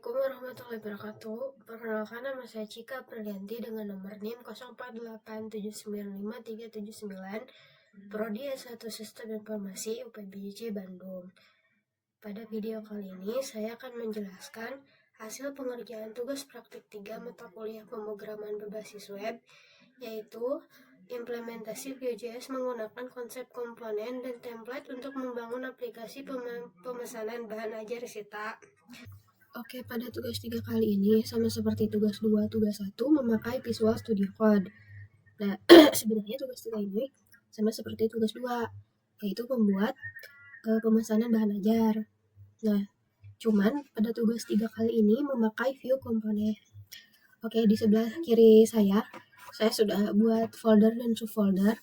Assalamualaikum warahmatullahi wabarakatuh. Perkenalkan, nama saya Cika Perlianti dengan nomor NIM 0487955379, Prodi S1 Sistem Informasi UPBJ Bandung. Pada video kali ini saya akan menjelaskan hasil pengerjaan tugas praktik 3 mata kuliah pemrograman berbasis web, yaitu implementasi Vue.js menggunakan konsep komponen dan template untuk membangun aplikasi pemesanan bahan ajar SITA. Oke, pada tugas 3 kali ini sama seperti tugas 2, tugas 1 memakai Visual Studio Code. Nah, sebenarnya tugas 3 ini sama seperti tugas 2, yaitu membuat pemesanan bahan ajar. Nah, cuman pada tugas 3 kali ini memakai Vue komponen. Oke, di sebelah kiri saya sudah buat folder dan subfolder.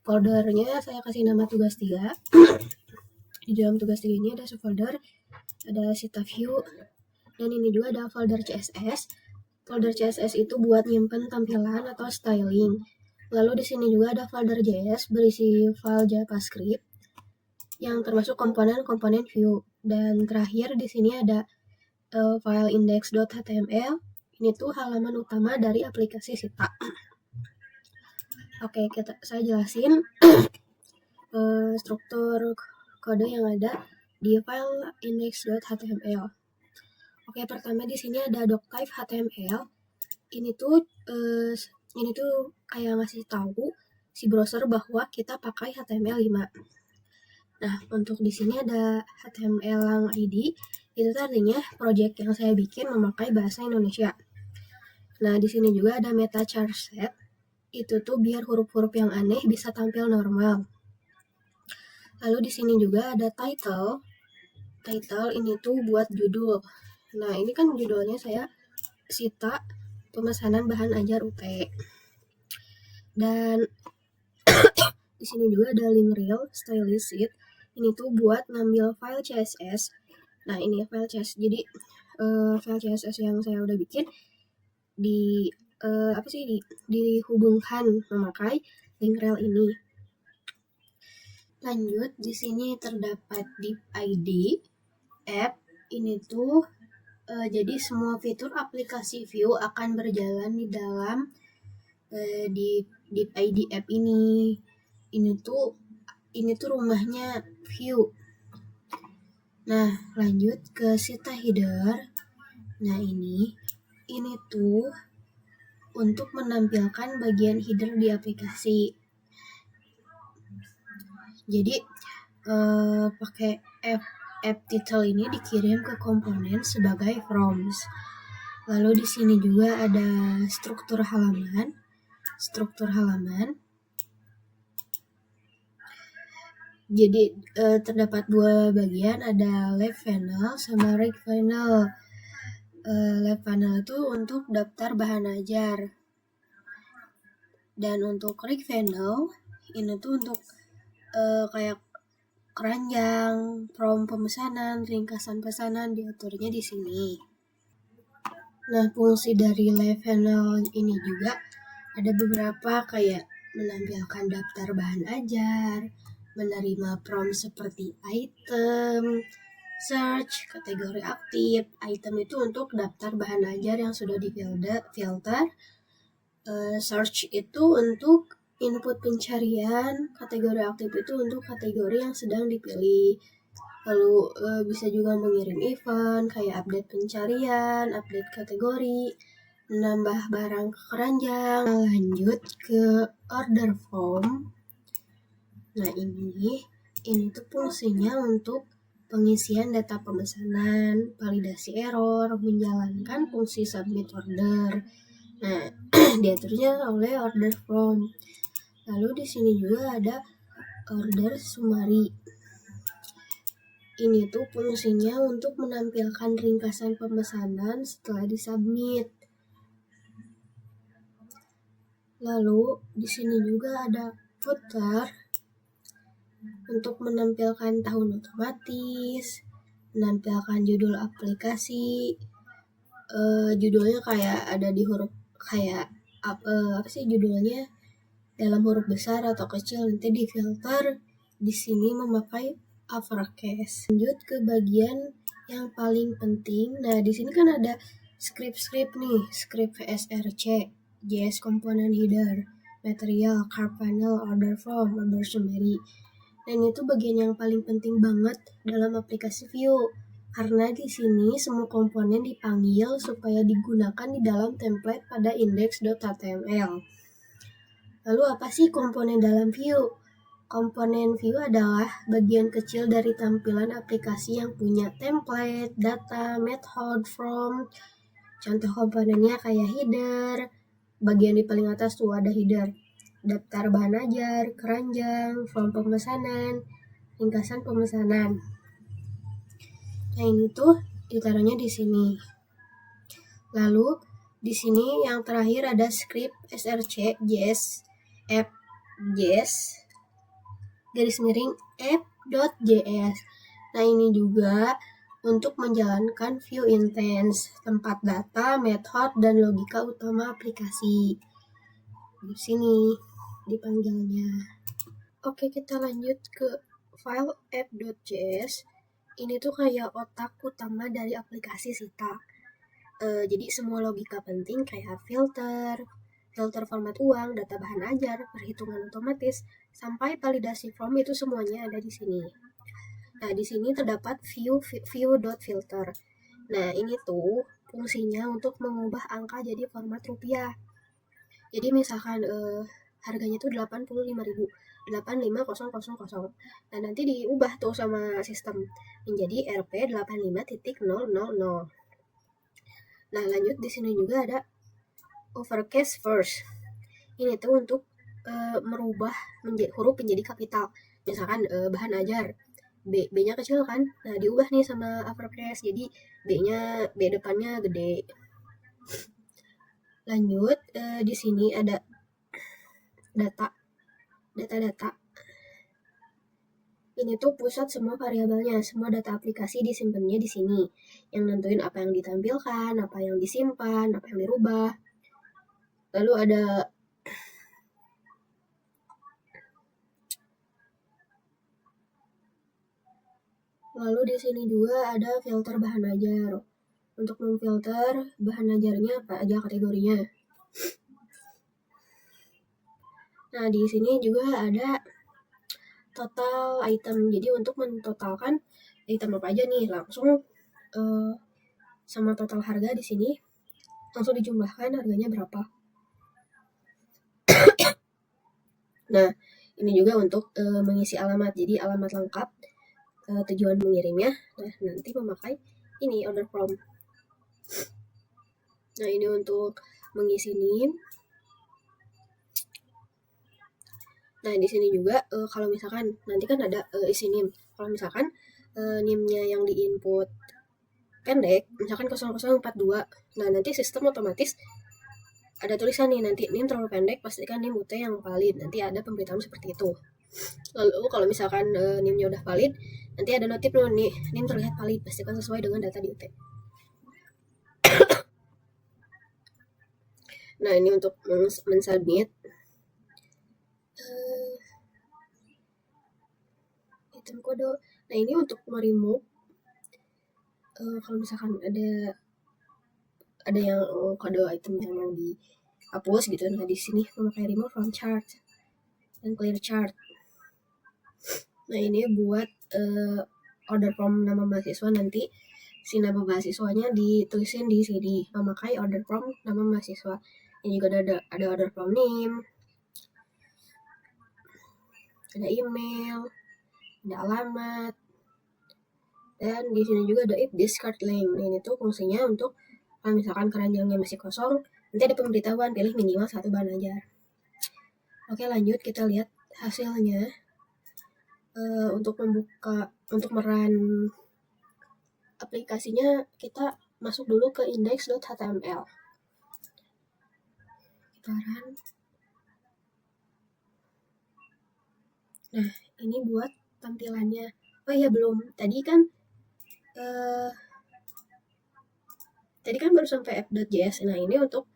Foldernya saya kasih nama tugas 3. Di dalam tugas 3 ini ada subfolder, ada Sita Vue, dan ini juga ada folder CSS. Folder CSS itu buat nyimpen tampilan atau styling. Lalu di sini juga ada folder JS berisi file JavaScript yang termasuk komponen-komponen Vue. Dan terakhir di sini ada file index.html. Ini tuh halaman utama dari aplikasi Sita. Oke, saya jelasin struktur kode yang ada di file index.html. Oke, pertama di sini ada doctype HTML. Ini tuh kayak ngasih tahu si browser bahwa kita pakai HTML5. Nah, untuk di sini ada HTML lang ID. Itu artinya project yang saya bikin memakai bahasa Indonesia. Nah, di sini juga ada meta char set. Itu tuh biar huruf-huruf yang aneh bisa tampil normal. Lalu di sini juga ada title. Title ini tuh buat judul. Nah, ini kan judulnya saya Sita pemesanan bahan ajar UT. Dan di sini juga ada link reel stylist sheet. Ini tuh buat ngambil file CSS. Nah, ini file CSS. Jadi file CSS yang saya udah bikin dihubungkan memakai link reel ini. Lanjut, di sini terdapat div ID app. Ini tuh jadi semua fitur aplikasi Vue akan berjalan di dalam di div ID app ini. Ini tuh rumahnya Vue. Nah, lanjut ke Sita header. Nah, ini tuh untuk menampilkan bagian header di aplikasi. Jadi pakai app title ini dikirim ke komponen sebagai forms. Lalu di sini juga ada struktur halaman. Jadi terdapat dua bagian, ada left panel sama right panel. Left panel itu untuk daftar bahan ajar. Dan untuk right panel ini tuh untuk kayak keranjang, form pemesanan, ringkasan pesanan diaturnya di sini. Nah, fungsi dari left panel ini juga ada beberapa kayak menampilkan daftar bahan ajar, menerima prompt seperti item, search, kategori aktif. Item itu untuk daftar bahan ajar yang sudah di-filter. Search itu untuk input pencarian, kategori aktif itu untuk kategori yang sedang dipilih. Lalu bisa juga mengirim event kayak update pencarian, update kategori, menambah barang ke keranjang. Lanjut ke order form. Nah, ini tuh fungsinya untuk pengisian data pemesanan, validasi error, menjalankan fungsi submit order. Nah, diaturnya oleh order form. Lalu di sini juga ada order summary. Ini tuh fungsinya untuk menampilkan ringkasan pemesanan setelah disubmit. Lalu di sini juga ada footer untuk menampilkan tahun otomatis, menampilkan judul aplikasi. Judulnya kayak ada di huruf kayak judulnya dalam huruf besar atau kecil, nanti difilter di sini memakai uppercase. Lanjut ke bagian Yang paling penting, nah di sini kan ada script nih, script VSRC, JS component header, material, card panel, order form, order summary. Dan itu bagian yang paling penting banget dalam aplikasi Vue. Karena di sini semua komponen dipanggil supaya digunakan di dalam template pada index.html. Lalu apa sih komponen dalam Vue? Komponen Vue adalah bagian kecil dari tampilan aplikasi yang punya template, data, method, from. Contoh komponennya kayak header, bagian di paling atas tuh ada header, daftar bahan ajar, keranjang, form pemesanan, ringkasan pemesanan. Nah ini tuh ditaruhnya di sini. Lalu di sini yang terakhir ada script src js app js garis miring app.js. Nah ini juga untuk menjalankan Vue Instance, tempat data, method, dan logika utama aplikasi. Di sini dipanggilnya. Oke, kita lanjut ke file app.js. Ini tuh kayak otak utama dari aplikasi Sita. Jadi semua logika penting kayak filter format uang, data bahan ajar, perhitungan otomatis, sampai validasi form itu semuanya ada di sini. Nah, di sini terdapat view.filter. Nah, ini tuh fungsinya untuk mengubah angka jadi format rupiah. Jadi misalkan harganya tuh 85.000, 85000. Nah, nanti diubah tuh sama sistem menjadi Rp85.000. Nah, lanjut di sini juga ada uppercase first. Ini tuh untuk merubah huruf menjadi kapital. Misalkan bahan ajar, B-nya kecil kan? Nah, diubah nih sama uppercase. Jadi B depannya gede. Lanjut, di sini ada data. Ini tuh pusat semua variabelnya, semua data aplikasi disimpannya di sini. Yang nentuin apa yang ditampilkan, apa yang disimpan, apa yang dirubah. Lalu di sini juga ada filter bahan ajar. Untuk memfilter bahan ajarnya apa aja kategorinya. Nah, di sini juga ada total item. Jadi untuk mentotalkan item apa aja nih, langsung sama total harga di sini langsung dijumlahkan harganya berapa. Nah, ini juga untuk mengisi alamat. Jadi alamat lengkap, tujuan mengirimnya. Nah, nanti memakai ini order form. Nah, ini untuk mengisi NIM. Nah, di sini juga kalau misalkan nanti kan ada isi NIM. Kalau misalkan NIM-nya yang di-input pendek, misalkan 0042. Nah, nanti sistem otomatis ada tulisan nih, nanti NIM terlalu pendek, pastikan NIM UT yang valid. Nanti ada pemberitahuan seperti itu. Lalu kalau misalkan NIM-nya udah valid, nanti ada notif nih, NIM terlihat valid, pastikan sesuai dengan data di UT. Nah, ini untuk mensubmit item kode. Nah, ini untuk remove kalau misalkan ada yang kode item yang mau dihapus gitu. Nah, di sini memakai remove from chart dan clear chart. Nah, ini buat order form nama mahasiswa, nanti si nama mahasiswanya ditulisin di sini, memakai order form nama mahasiswa. Ini juga ada order form name, ada email, ada alamat, dan di sini juga ada if discard link. Nah, ini tuh fungsinya untuk kalau misalkan keranjangnya masih kosong, nanti ada pemberitahuan pilih minimal 1 bahan ajar. Oke, lanjut kita lihat hasilnya. Untuk merun aplikasinya, kita masuk dulu ke index.html. Kita run. Nah, ini buat tampilannya. Oh iya, belum. Tadi kan baru sampai app.js. Nah, ini untuk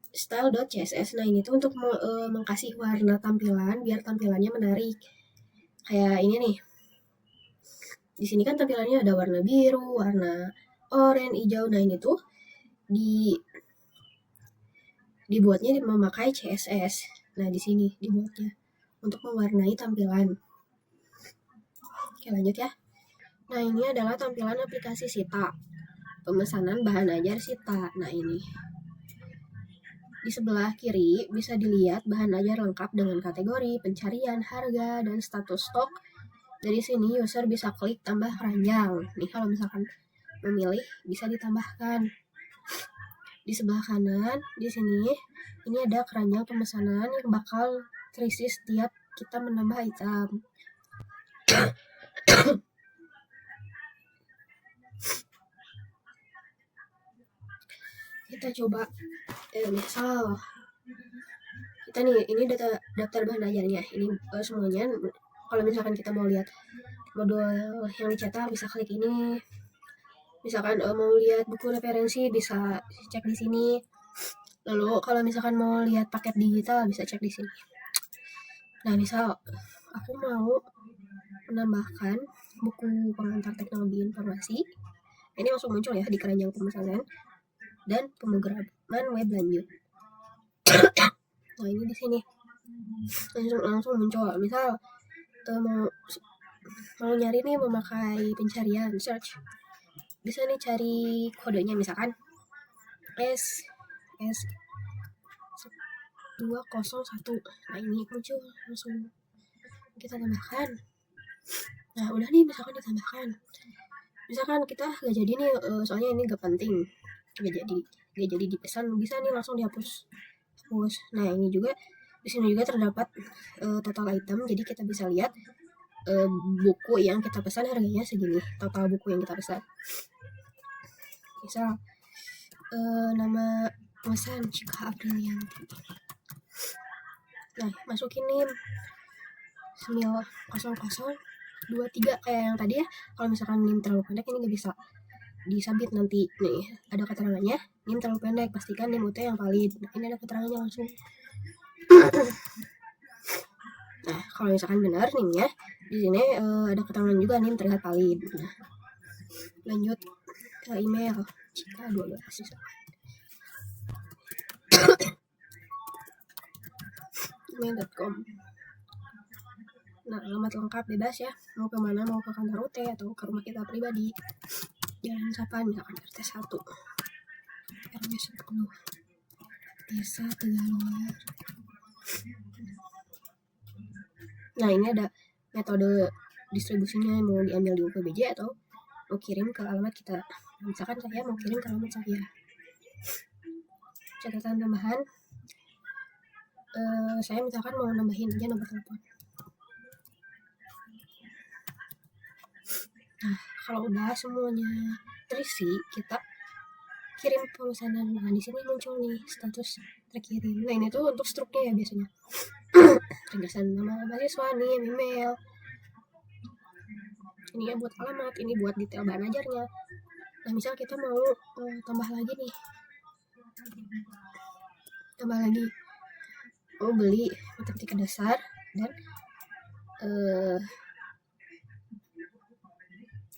style.css. Nah, ini tuh untuk mengkasih warna tampilan biar tampilannya menarik. Kayak ini nih. Di sini kan tampilannya ada warna biru, warna oranye, hijau. Nah ini tuh dibuatnya memakai CSS. Nah di sini dibuatnya untuk mewarnai tampilan. Oke lanjut ya. Nah ini adalah tampilan aplikasi Sita. Pemesanan bahan ajar Sita. Nah ini. Di sebelah kiri bisa dilihat bahan ajar lengkap dengan kategori, pencarian, harga, dan status stok. Dari sini user bisa klik tambah keranjang. Nih kalau misalkan memilih bisa ditambahkan. Di sebelah kanan di sini ini ada keranjang pemesanan yang bakal terisi setiap kita menambah item. Kita coba misal kita nih, ini daftar bahan ajarnya. Ini semuanya. Kalau misalkan kita mau lihat modul yang dicetak bisa klik ini. Misalkan mau lihat buku referensi bisa cek di sini. Lalu kalau misalkan mau lihat paket digital bisa cek di sini. Nah misal aku mau menambahkan buku pengantar teknologi informasi, ini langsung muncul ya di keranjang pemesanan dan pemrograman web lanjut. Nah ini di sini langsung muncul. Misal mau nyari nih memakai pencarian search, bisa nih cari kodenya misalkan SS201. Nah ini muncul langsung kita tambahkan. Nah udah nih misalkan ditambahkan. Misalkan kita gak jadi nih, soalnya ini gak penting, gak jadi dipesan, bisa nih langsung dihapus. Nah ini juga di sini juga terdapat total item, jadi kita bisa lihat buku yang kita pesan harganya segini, total buku yang kita pesan. Misal nama pesan Cika Aprilianti. Nah masukin nih 90023 kayak yang tadi ya. Kalau misalkan NIM terlalu pendek ini gak bisa disabit nanti. Nih ada keterangannya, NIM terlalu pendek, pastikan NIM UT yang valid. Nah ini ada keterangannya langsung. Nah kalau misalkan benar NIM-nya, di sini ada keterangan juga NIM terlihat valid. Nah lanjut ke email Cika 12 email.com. Nah alamat lengkap bebas ya, mau kemana, mau ke kantor UT atau ke rumah kita pribadi. Jalan Sapan misalkan RT 1 RW 10 Desa Tegaluar. Nah ini ada metode distribusinya, mau diambil di UPBJ atau mau kirim ke alamat kita. Nah, misalkan saya mau kirim ke alamat saya. Catatan tambahan, saya misalkan mau nambahin aja nomor telepon. Nah kalau udah semuanya terisi, kita kirim pemesanan. Nah di sini muncul nih status terkirim. Nah ini tuh untuk struknya ya biasanya. Penegasan nama mahasiswa, nih email. Ini ya buat alamat, ini buat detail bahan ajarnya. Nah misal kita mau tambah lagi nih, mau beli matematika dasar dan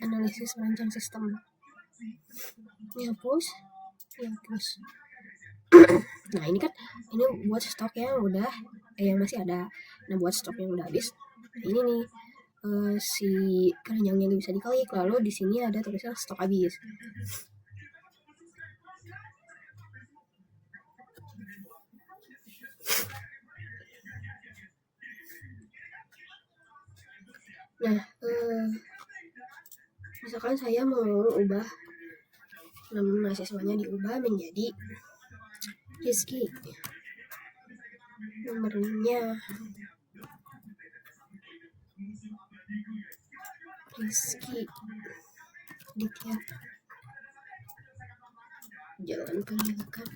analisis merancang sistem. Ini hapus. Nah ini kan ini buat stok yang udah yang masih ada. Nah buat stok yang udah habis, nah ini nih si keranjangnya bisa diklik, lalu di sini ada tulisan stok habis. Nah misalkan saya mau ubah nama mahasiswanya, diubah menjadi Rizky, nomor NIM-nya Rizky Ditya, Jalan Pendidikan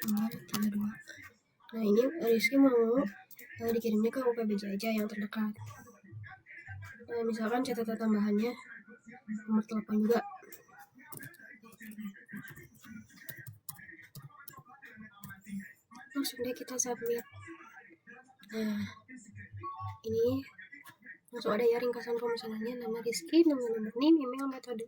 nomor 32. Nah ini Rizky mau dikirimnya ke UPBJ aja yang terdekat. Misalkan catatan tambahannya nomor telepon juga. Langsung deh kita submit. Nah ini Langsung ada ya ringkasan pemesanannya, nama Rizky, nomor NIM, email, metode.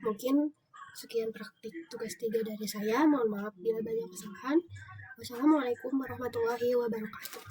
Mungkin sekian praktik tugas 3 dari saya. Mohon maaf bila banyak kesalahan. Wassalamualaikum warahmatullahi wabarakatuh.